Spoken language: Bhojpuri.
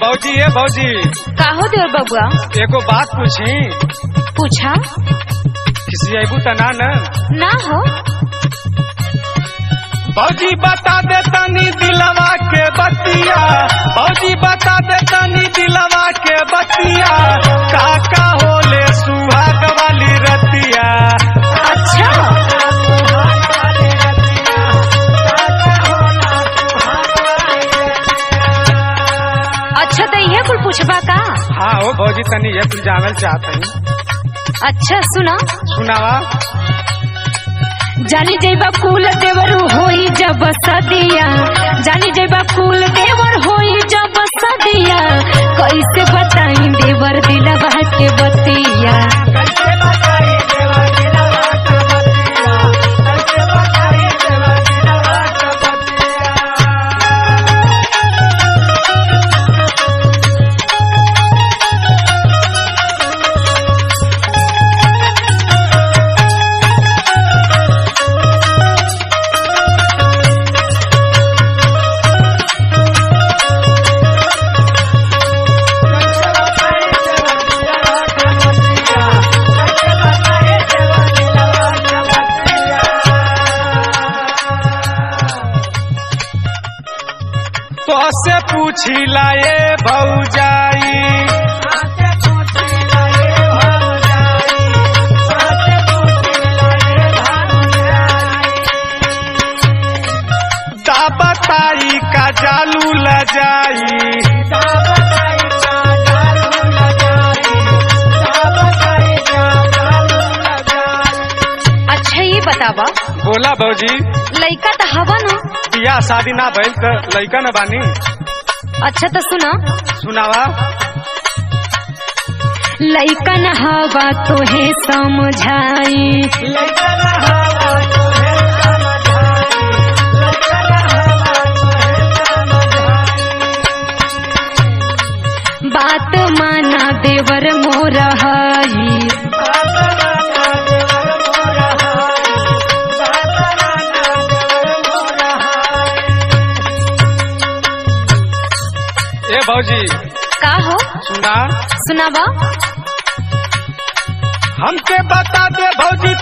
भौजी ये भौजी का हो देवर बबुआ? एको बात पूछी। पूछा। किसी अबू तना ना हो। भौजी बता दे तनी दिलवा के बतिया, भौजी बता दे तनी दिलवा के बतिया, काका होले सुहाग वाली रतिया। अच्छा अच्छा तो ये कुल पूछबा का? हाँ हो भौजी तनी ये कुल जानल चाहते हैं। अच्छा सुना। सुनावा। जानी जैबा कुल देवर होई जब सदिया, जानी जैबा कुल देवर होई जब सदिया, कैसे बताई देवर दिलवा के बतिया। तो से पूछी लाए भौजाई, दा बताई का जालू लजाई। अच्छा ये बतावा। बोला भौजी। लइका तो हवा न? बियाह शादी ना भइल त लइका न बानी। अच्छा तो सुना। सुनावा। लइका न हवा तोहे समझाई, बात माना देवर मोर हई। ए भौजी का हो? सुना। सुनावा। हमके बता दे भौजी